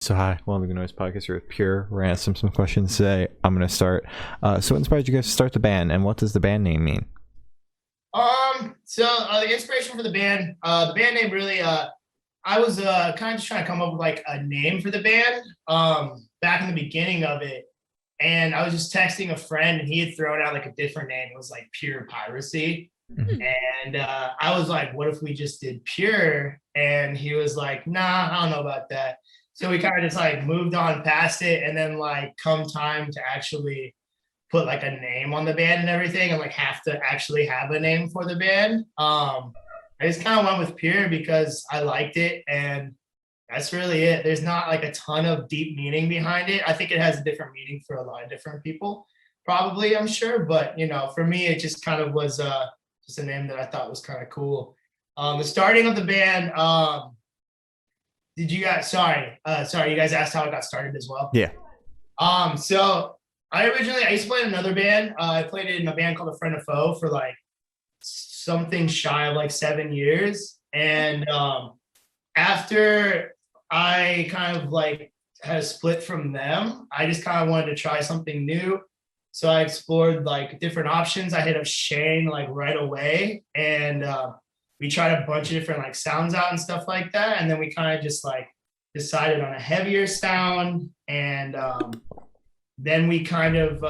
So hi, welcome to the Noise Podcast here with Pure. We're gonna answer some questions today. I'm gonna start. So what inspired you guys to start the band, and what does the band name mean? The inspiration for the band name really, I was kind of just trying to come up with like a name for the band back in the beginning of it, and I was just texting a friend, and he had thrown out like a different name. It was like Pure Piracy, and I was like, "What if we just did Pure?" And he was like, "Nah, I don't know about that." So we kind of just like moved on past it, and then like come time to actually put like a name on the band and everything, and like have to actually have a name for the band. I just kind of went with Pure because I liked it, and that's really it. There's not like a ton of deep meaning behind it. I think it has a different meaning for a lot of different people, probably, I'm sure. But for me, it just kind of was just a name that I thought was kind of cool. The starting of the band. Did you guys? Sorry, you guys asked how it got started as well. Yeah. So I used to play in another band. I played in a band called A Friend of Foe for like something shy of like 7 years. And after I kind of like had a split from them, I just kind of wanted to try something new. So I explored like different options. I hit up Shane like right away, and we tried a bunch of different like sounds out and stuff like that. And then we kind of just like decided on a heavier sound. And then we kind of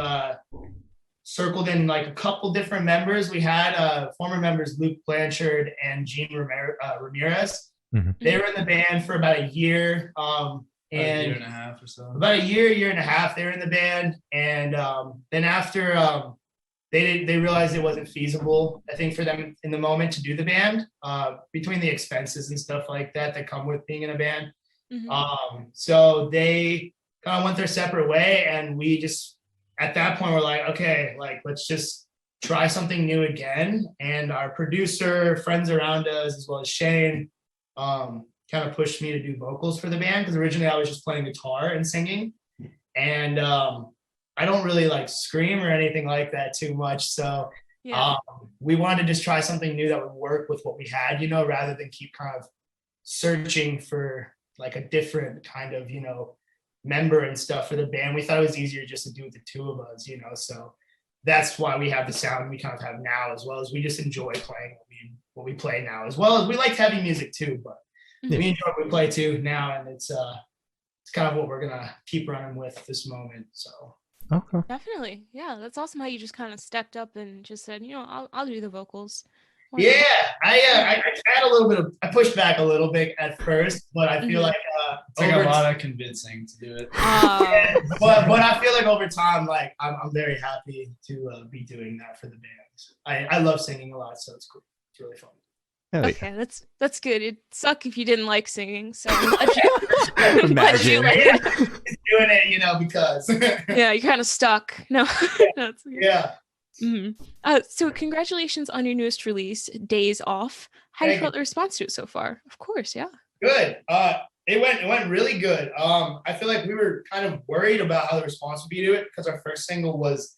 circled in like a couple different members. We had former members Luke Blanchard and Gene Ramirez. Mm-hmm. They were in the band for about a year. And a year and a half or so. About a year and a half, they were in the band. And then after they realized it wasn't feasible, I think, for them in the moment to do the band, between the expenses and stuff like that come with being in a band. Mm-hmm. So they kind of went their separate way, and we just at that point were like, okay, like let's just try something new again. And our producer, friends around us, as well as Shane, kind of pushed me to do vocals for the band, because originally I was just playing guitar and singing, and I don't really like scream or anything like that too much. So we wanted to just try something new that would work with what we had, rather than keep kind of searching for like a different kind of, member and stuff for the band. We thought it was easier just to do it the two of us, so that's why we have the sound we kind of have now, as well as we just enjoy playing what we play now, as well as we like heavy music too, but we enjoy what we play too now, and it's kind of what we're gonna keep running with this moment. So Okay. Definitely. Yeah, that's awesome how you just kind of stepped up and just said, I'll do the vocals. Yeah, I had a little bit of, I pushed back a little bit at first, but I feel like it's like a lot of convincing to do it. But I feel like over time, like I'm very happy to be doing that for the band. I love singing a lot, so it's cool. It's really fun. Okay, that's good. It'd suck if you didn't like singing, so I'm glad you Imagine. Doing it, because yeah, you're kind of stuck. No, that's yeah. Mm-hmm. So congratulations on your newest release, Daze Off. How do you feel the response to it so far? Of course, yeah. Good. It went really good. I feel like we were kind of worried about how the response would be to it, because our first single was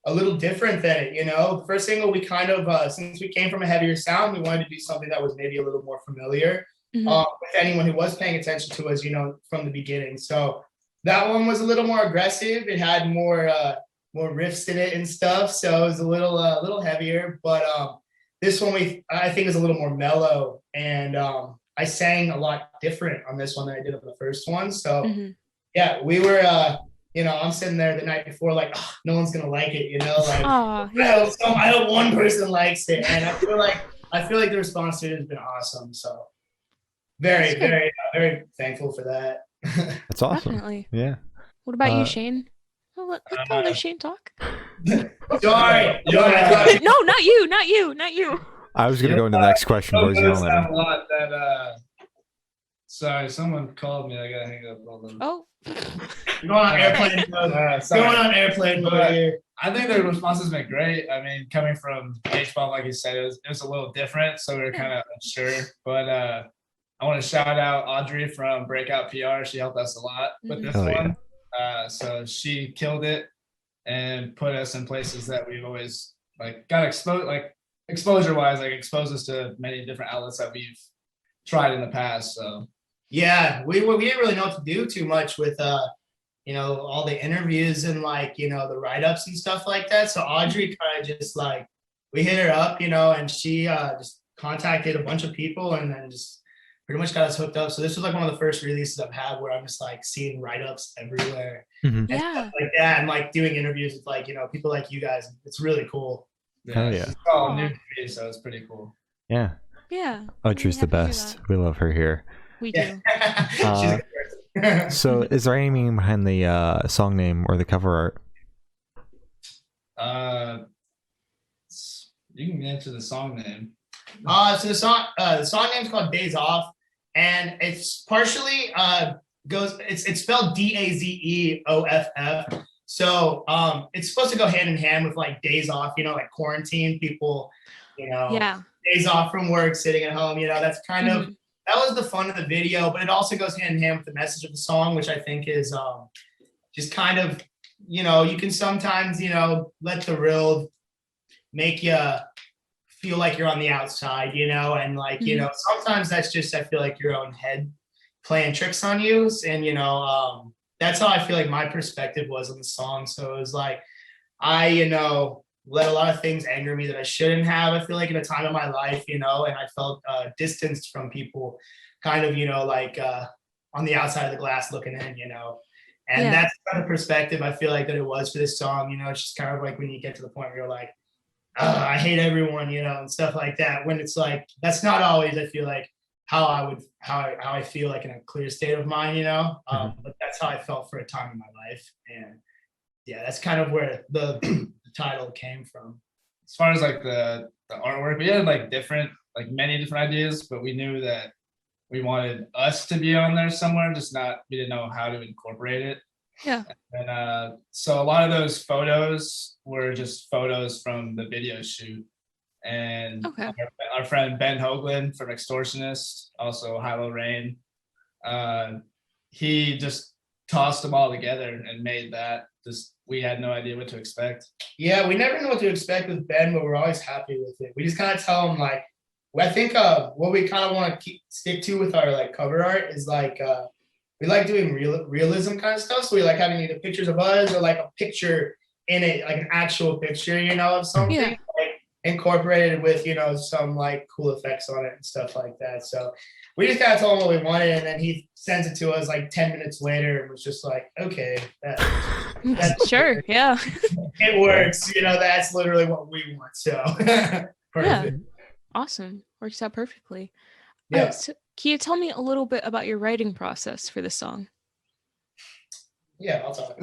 a little different than it. The first single, we kind of since we came from a heavier sound, we wanted to do something that was maybe a little more familiar with anyone who was paying attention to us, from the beginning. So that one was a little more aggressive. It had more riffs in it and stuff, so it was a little heavier. But this one I think is a little more mellow, and I sang a lot different on this one than I did on the first one. So yeah, we were I'm sitting there the night before like, oh, no one's gonna like it, like I hope one person likes it, and I feel like the response to it has been awesome. So very very very thankful for that. That's awesome. Definitely. Yeah. What about you, Shane? Let's let Shane talk. Sorry. No, not you. I was gonna go into the next question. Boys, There's a lot that. Sorry, someone called me. I gotta hang up. Oh. Going on airplane mode. Going on airplane mode here. I think the response has been great. I mean, coming from H-Bomb, like you said, it was a little different, so we were kind of unsure. But I want to shout out Audrey from Breakout PR. She helped us a lot with this one. So she killed it and put us in places that we've always got exposed, exposure-wise, exposed us to many different outlets that we've tried in the past. So Yeah, we didn't really know what to do too much with all the interviews and like, the write-ups and stuff like that. So Audrey kind of just like we hit her up, and she just contacted a bunch of people and then just pretty much got us hooked up. So this was like one of the first releases I've had where I'm just like seeing write-ups everywhere and stuff like that, and like doing interviews with like, people like you guys. It's really cool. Hell yeah. It's all new to me, so it's pretty cool. Yeah. Yeah. Audrey's the best. We love her here. We do. She's a good person. So is there any meaning behind the song name or the cover art? You can answer the song name. So the song name is called Daze Off, and it's partially it's spelled DAZEOFF. So it's supposed to go hand in hand with like days off, like quarantine people, days off from work, sitting at home, that's kind of that was the fun of the video, but it also goes hand in hand with the message of the song, which I think is just kind of, you can sometimes, let the real make you feel like you're on the outside, and like, sometimes that's just, I feel like your own head playing tricks on you. And, that's how I feel like my perspective was on the song. So it was like, I, let a lot of things anger me that I shouldn't have. I feel like in a time of my life, and I felt distanced from people kind of, like on the outside of the glass looking in, and that's kind of perspective I feel like that it was for this song. It's just kind of like when you get to the point where you're like, I hate everyone, and stuff like that. When it's like, that's not always, I feel like, how I feel like in a clear state of mind, but that's how I felt for a time in my life. And yeah, that's kind of where the title came from. As far as like the artwork, we had like many different ideas, but we knew that we wanted us to be on there somewhere, we didn't know how to incorporate it. Yeah. And so a lot of those photos were just photos from the video shoot. And our friend Ben Hoagland from Extortionist, also Hilo Rain, he just tossed them all together and made that. We had no idea what to expect. Yeah, we never know what to expect with Ben, but we're always happy with it. We just kind of tell him like, I think what we kind of want to stick to with our like cover art is like we like doing realism kind of stuff. So we like having either pictures of us or like a picture in it, like an actual picture, of something. Yeah. Like, incorporated with some like cool effects on it and stuff like that. So we just kind of told him what we wanted, and then he sends it to us like 10 minutes later and was just like, okay, that's sure, yeah, it works. That's literally what we want. So yeah, awesome, works out perfectly. Yeah. So can you tell me a little bit about your writing process for this song? Yeah, I'll talk.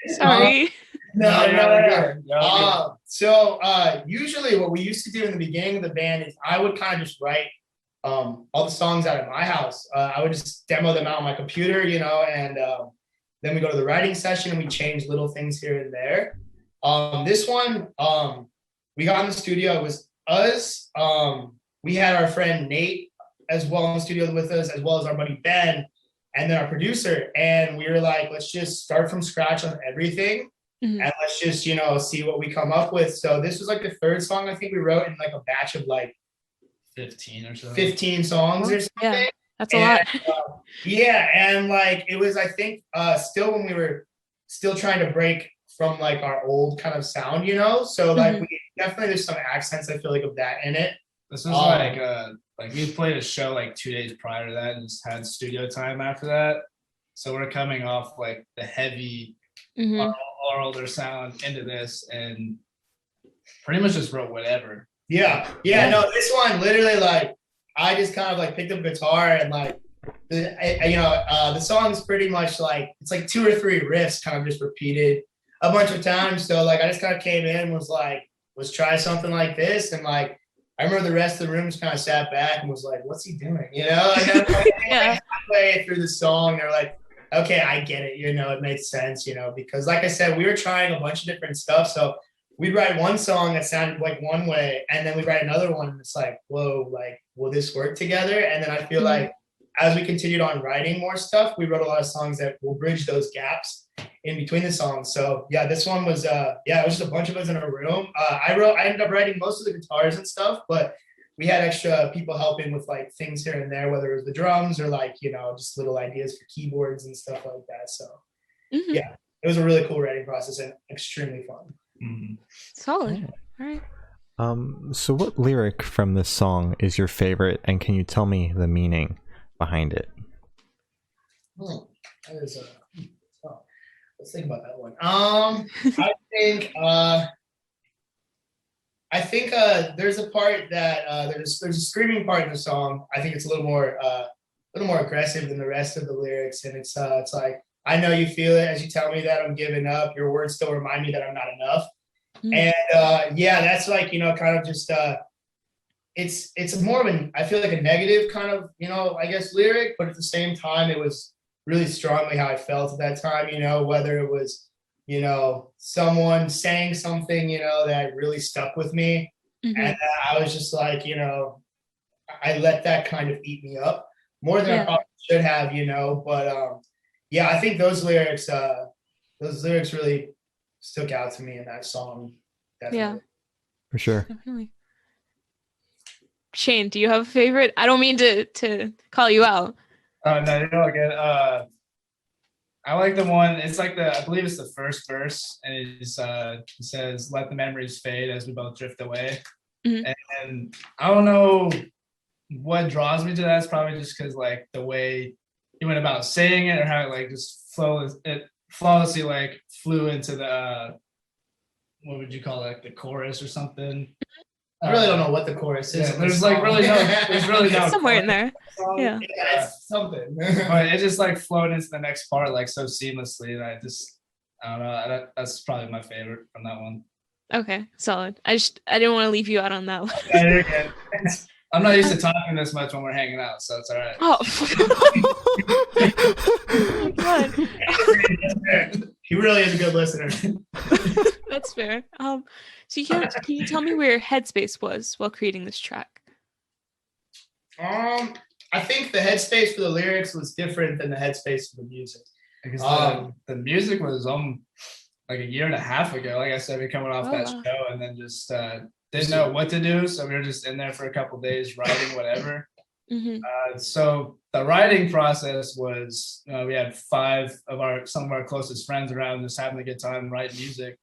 Sorry. No. So usually what we used to do in the beginning of the band is I would kind of just write all the songs out of my house. I would just demo them out on my computer, and then we go to the writing session and we change little things here and there. This one, we got in the studio. It was us. We had our friend Nate as well in the studio with us, as well as our buddy Ben, and then our producer. And we were like, let's just start from scratch on everything. And let's just, see what we come up with. So this was like the third song I think we wrote in like a batch of like 15 or so. 15 songs or something. Yeah, that's a lot. And like it was, I think, still when we were still trying to break from like our old kind of sound, So like we definitely, there's some accents I feel like of that in it. This was like we played a show like 2 days prior to that and just had studio time after that. So we're coming off like the heavy our older sound into this and pretty much just wrote whatever. Yeah. No, this one literally like I just kind of like picked up a guitar and like the song's pretty much like it's like 2 or 3 riffs kind of just repeated a bunch of times. So like I just kind of came in and was like, let's try something like this. And like I remember the rest of the room just kind of sat back and was like, what's he doing? And then like, halfway through the song, they're like, okay, I get it. It made sense, because like I said, we were trying a bunch of different stuff. So we'd write one song that sounded like one way, and then we'd write another one, and it's like, whoa, like, will this work together? And then I feel like as we continued on writing more stuff, we wrote a lot of songs that will bridge those gaps in between the songs. So yeah, this one was, it was just a bunch of us in a room. I ended up writing most of the guitars and stuff, but we had extra people helping with like things here and there, whether it was the drums or like, just little ideas for keyboards and stuff like that. So yeah, it was a really cool writing process and extremely fun. Solid. All right. So what lyric from this song is your favorite, and can you tell me the meaning behind it? That is let's think about that one. I think there's a part that there's a screaming part in the song. I think it's a little more aggressive than the rest of the lyrics, and it's like, I know you feel it as you tell me that I'm giving up. Your words still remind me that I'm not enough. And that's like, kind of just it's more of I feel like a negative kind of, I guess lyric, but at the same time it was really strongly how I felt at that time, whether it was, someone saying something, that really stuck with me. And I was just like, I let that kind of eat me up more than I probably should have, but I think those lyrics really stuck out to me in that song. Definitely. Yeah, for sure. Definitely. Shane, do you have a favorite? I don't mean to call you out. No, you're all good. I like the one. It's like I believe it's the first verse, and it says, "Let the memories fade as we both drift away." And I don't know what draws me to that. It's probably just because like the way he went about saying it, or how it like just flawlessly like flew into the what would you call it, like the chorus or something. I really don't know what the chorus is. Yeah, there's really no somewhere in there. Yeah, it's something. But it just like flowed into the next part like so seamlessly, and I don't know. That's probably my favorite from that one. Okay, solid. I didn't want to leave you out on that one. Yeah, you're good. I'm not used to talking this much when we're hanging out, so it's all right. Oh, oh my God. He really is a good listener. That's fair. So can you tell me where your headspace was while creating this track? I think the headspace for the lyrics was different than the headspace for the music. Because the music was like a year and a half ago. Like I said, we coming off that show, and then just didn't know what to do, so we were just in there for a couple days writing whatever. So the writing process was we had some of our closest friends around, just having a good time writing music,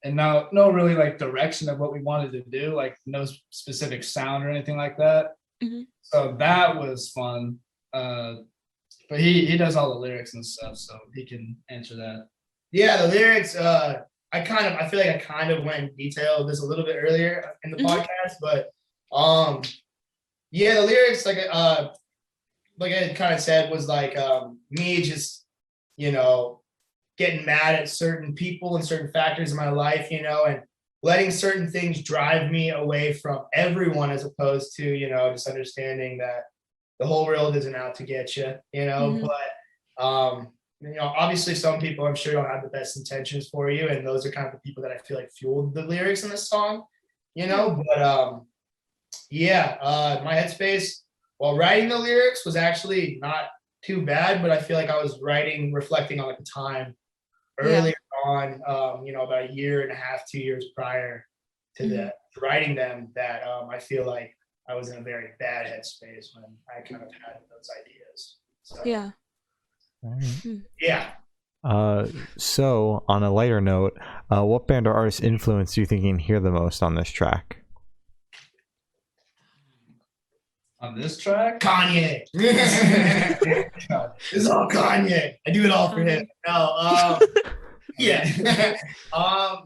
and no really like direction of what we wanted to do, like no specific sound or anything like that. So that was fun. But he does all the lyrics and stuff, so he can answer that. Yeah, the lyrics, I feel like I kind of went in detail this a little bit earlier in the podcast, but the lyrics, like I kind of said, was like me just, getting mad at certain people and certain factors in my life, and letting certain things drive me away from everyone, as opposed to, just understanding that the whole world isn't out to get you, but obviously some people I'm sure don't have the best intentions for you, and those are kind of the people that I feel like fueled the lyrics in this song, but my headspace while writing the lyrics was actually not too bad, but I feel like I was reflecting on like a time earlier on, about a year and a half, 2 years prior to writing them, that I feel like I was in a very bad headspace when I kind of had those ideas. So, yeah. Yeah. So on a lighter note, what band or artist influence do you think you can hear the most on this track? On this track? Kanye. It's all Kanye. I do it all for him. No, yeah.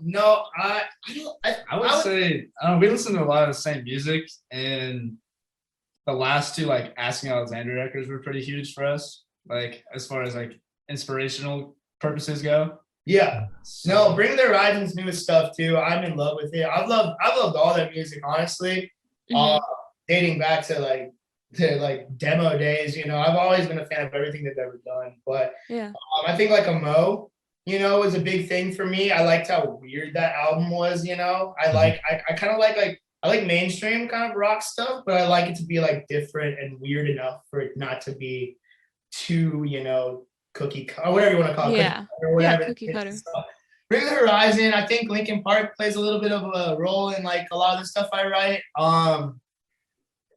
No, I would say we listen to a lot of the same music, and the last two, like Asking Alexandria records, were pretty huge for us, like as far as like inspirational purposes go. Yeah. No, Bring the Horizon's newest stuff too. I'm in love with it. I've loved all that music, honestly. Dating back to like demo days, I've always been a fan of everything they've ever done. But I think like a Mo, was a big thing for me. I liked how weird that album was, I kind of like I like mainstream kind of rock stuff, but I like it to be like different and weird enough for it not to be too, cookie or whatever you want to call it. Or whatever. Cookie cutter. Bring the Horizon. I think Linkin Park plays a little bit of a role in like a lot of the stuff I write.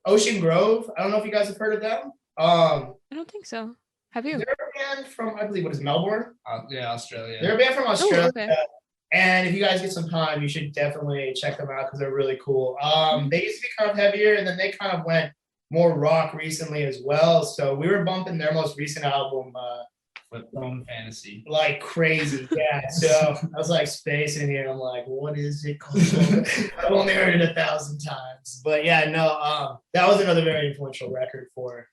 Ocean Grove. I don't know if you guys have heard of them. I don't think so. Have you? They're a band from, I believe, what is it, Melbourne? Yeah, Australia. They're a band from Oh, Australia. okay. And if you guys get some time, you should definitely check them out because they're really cool. They used to be kind of heavier, and then they kind of went more rock recently as well. So we were bumping their most recent album Flip Phone Fantasy. like crazy. Yeah. So I was like spacing here. I'm like, what is it called? I've only heard it 1,000 times. But yeah, no, that was another very influential record for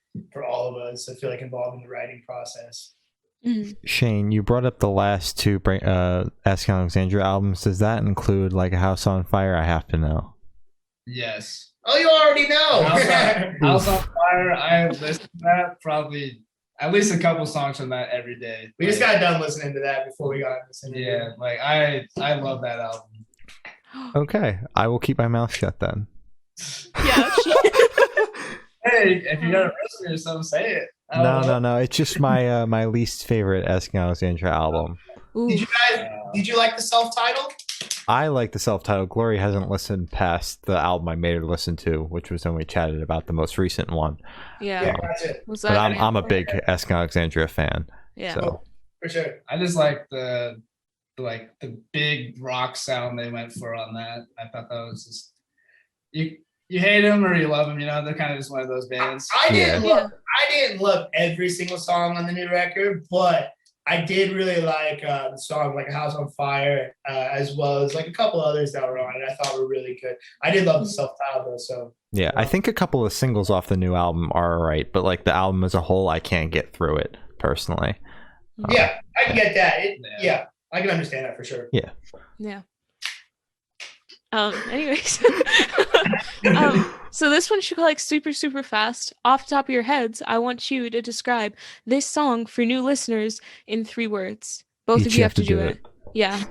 all of us. I feel like involved in the writing process. Shane, you brought up the last two Ask Alexandria albums. Does that include like A House on Fire? I have to know. Yes. Oh, you already know. House on Fire. I listen to that probably at least a couple songs from that every day. We just got done listening to that before we got into this interview. Yeah, like I love that album. Okay, I will keep my mouth shut then. Yeah. Hey, if you got a wrestler or something, say it. No. It's just my my least favorite Asking Alexandria album. Ooh. Did you like the self-titled? I like the self-titled. Glory hasn't listened past the album I made her listen to, which was when we chatted about the most recent one. Yeah. Gotcha. Was But that? I'm a big Asking Alexandria fan. Yeah. So. For sure. I just like the big rock sound they went for on that. I thought that was just you hate them or you love them, you know. They're kind of just one of those bands. I didn't love every single song on the new record, but I did really like the song like A House on Fire, as well as like a couple others that were on it. I thought were really good. I did love the self-titled though, so Yeah, I think a couple of singles off the new album are alright, but like the album as a whole, I can't get through it personally. Yeah, I can get that. Yeah, I can understand that for sure. Yeah. Yeah. Anyways. So this one should go like super, super fast. Off the top of your heads, I want you to describe this song for new listeners in 3 words. Both Each of you have to do it. Yeah.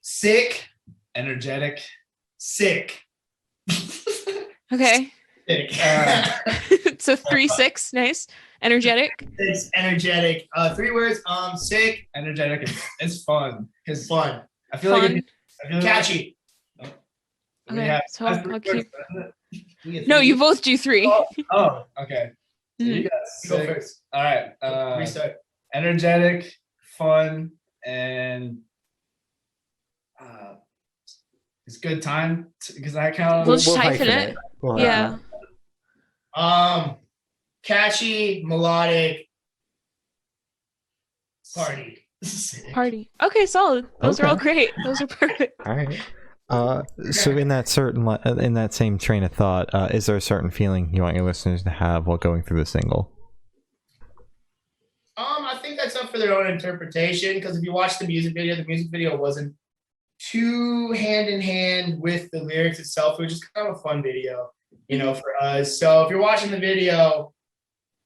Sick. Energetic. Sick. Okay. Sick. So 3, 6. Nice. Energetic. It's energetic. 3 words. Sick. Energetic. It's fun because Fun. I feel like Fun. Catchy. Okay, so I'll keep. We get No, 3. you both do 3. Oh, okay. So you got Go sick. first. All right. Restart. Energetic, fun, and it's good time because I count. We'll just hyphen it. We'll Yeah. Catchy, melodic, party. Party. Okay, solid. Those are all Okay. great. Those are perfect. All right. So in that same train of thought, is there a certain feeling you want your listeners to have while going through the single? I think that's up for their own interpretation because if you watch the music video wasn't too hand in hand with the lyrics itself. It was just kind of a fun video, you know, for us. So if you're watching the video,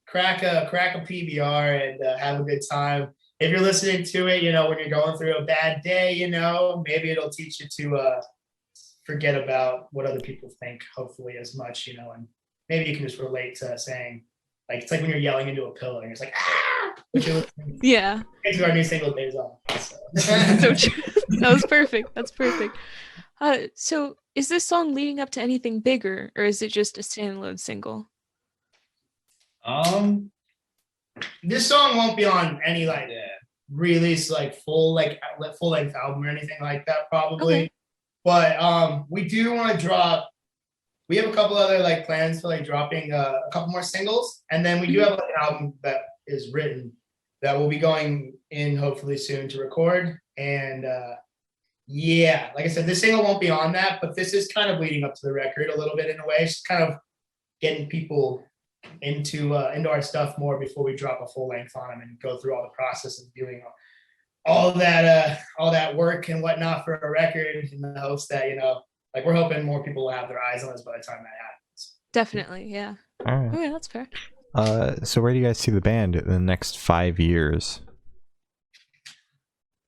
crack a PBR and have a good time. If you're listening to it, you know, when you're going through a bad day, you know, maybe it'll teach you to forget about what other people think, hopefully as much, you know, and maybe you can just relate to saying, like, it's like when you're yelling into a pillow and it's like, ah! Which is Yeah. into our new single, Daze Off. So. So true. That was perfect. That's perfect. So is this song leading up to anything bigger, or is it just a standalone single? This song won't be on any release full length album or anything like that probably. Okay. But we do want to drop. We have a couple other plans for dropping a couple more singles, and then we do have an album that is written that will be going in hopefully soon to record. And yeah, like I said, this single won't be on that, but this is kind of leading up to the record a little bit in a way. It's just kind of getting people into our stuff more before we drop a full length on them and go through all the process of doing all that work and whatnot for a record in the hopes that, you know, we're hoping more people will have their eyes on us by the time that happens. Definitely, yeah. All right. Okay, that's fair. So where do you guys see the band in the next 5 years?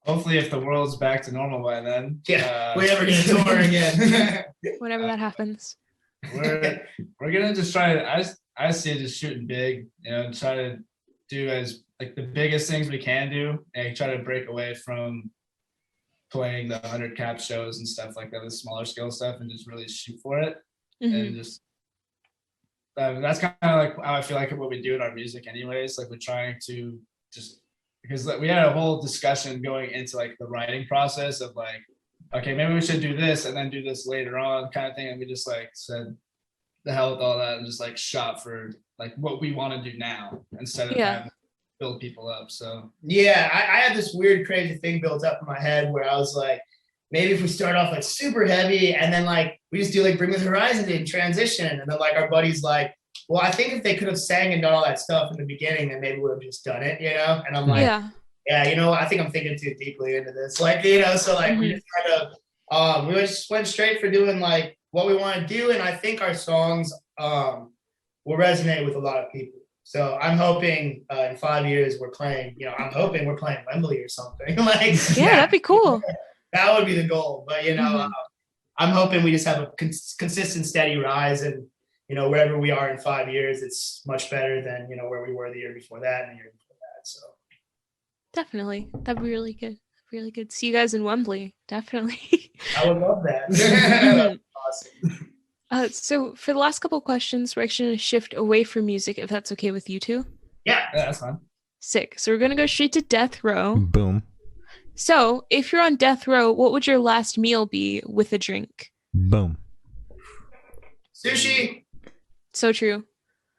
Hopefully, if the world's back to normal by then. Yeah, we never get to tour again. Whenever that happens. We're gonna just try to. I see it just shooting big. You know, try to do as the biggest things we can do, and try to break away from playing the 100 cap shows and stuff like that, the smaller scale stuff, and just really shoot for it. Mhm. And just that's kind of like how I feel like what we do in our music anyways. Like we're trying to just, because like, we had a whole discussion going into like the writing process of like, okay, maybe we should do this and then do this later on kind of thing. And we just like said the hell with all that and just like shot for like what we want to do now instead of having to build people up. So yeah, I had this weird crazy thing built up in my head where I was like, maybe if we start off like super heavy and then like we just do like Bring Me the Horizon in transition, and then like our buddy's like, well, I think if they could have sang and done all that stuff in the beginning, then maybe we would have just done it, you know? And I'm like, yeah, you know, I think I'm thinking too deeply into this. Like, you know, so like we just kind of we just went straight for doing like what we want to do, and I think our songs will resonate with a lot of people. So I'm hoping in 5 years we're playing, you know, I'm hoping we're playing Wembley or something. Like, yeah, that'd be cool. That would be the goal. But, you know, I'm hoping we just have a consistent, steady rise. And, you know, wherever we are in 5 years, it's much better than, you know, where we were the year before that and the year before that. So definitely. That'd be really good. Really good. See you guys in Wembley. Definitely. I would love that. That'd be awesome. So for the last couple of questions, we're actually going to shift away from music, if that's okay with you two. Yeah, that's fine. Sick. So we're going to go straight to death row. Boom. So if you're on death row, what would your last meal be with a drink? Boom. Sushi. So true.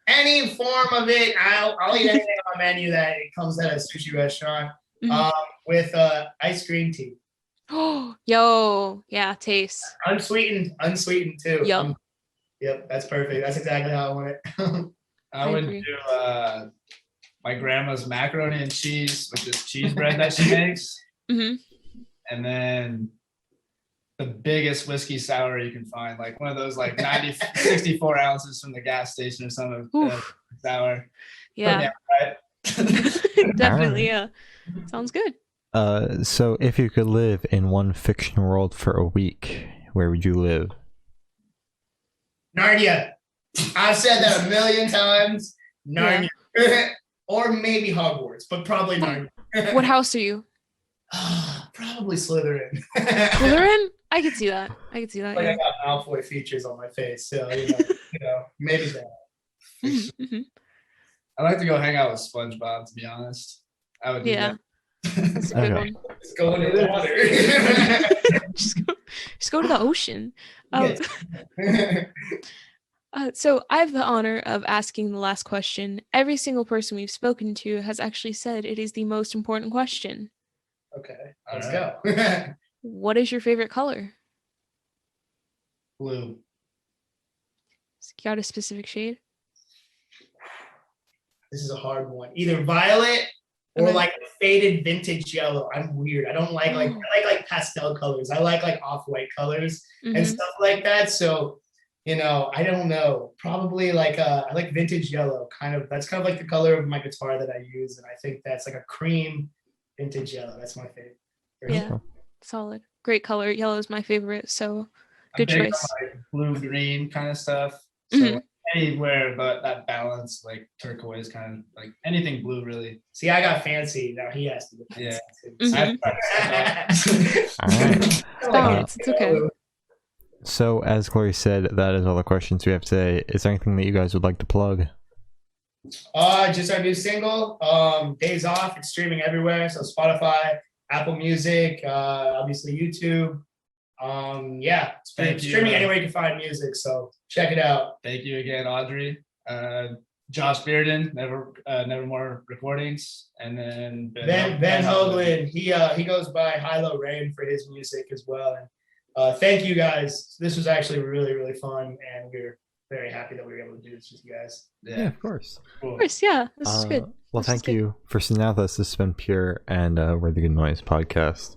Any form of it. I'll eat anything on my menu that it comes at a sushi restaurant with iced green tea. Oh, yo, yeah, taste. Unsweetened too. Yep. Yep, that's perfect. That's exactly how I want it. I would do my grandma's macaroni and cheese with this cheese bread that she makes. And then the biggest whiskey sour you can find, like one of those like 64 ounces from the gas station or something. Sour. Yeah. Right? Definitely, yeah. Sounds good. So if you could live in one fiction world for a week, where would you live? Narnia. I've said that a million times. Narnia. Yeah. Or maybe Hogwarts, but probably Narnia. What house are you? Probably Slytherin. Slytherin? I could see that. Like I got Malfoy features on my face, so you know maybe that. I'd like to go hang out with SpongeBob, to be honest. I would do that. That's a good one. Just go into the water. just go to the ocean. So I have the honor of asking the last question. Every single person we've spoken to has actually said it is the most important question. Okay, let's go. What is your favorite color? Blue. Got a specific shade? This is a hard one. Either violet or like a faded vintage yellow. I'm weird. I don't like I like pastel colors. I like off-white colors and stuff like that. So, you know, I don't know. Probably like I like vintage yellow. That's kind of like the color of my guitar that I use, and I think that's like a cream vintage yellow. That's my favorite. Yeah, solid. Great color. Yellow is my favorite. So good I'm big choice. On, like, blue green kind of stuff. So anywhere but that balance, like turquoise, kind of like anything blue, really. See, I got fancy. Now he has to get fancy too. All right. It's okay. So, as Chloe said, that is all the questions we have today. Is there anything that you guys would like to plug? Just our new single, Daze Off. It's streaming everywhere. So Spotify, Apple Music, obviously YouTube. It's streaming anywhere you can find music. So check it out. Thank you again, Audrey. Josh Bearden, Nevermore Recordings, and then Ben Hoagland. He goes by High Low Rain for his music as well. And thank you guys. This was actually really, really fun, and we're very happy that we were able to do this with you guys. Yeah, of course. Cool. Of course, yeah. This is good. Well, thank you for sitting out with us. This has been Pure and we're the Good Noise podcast.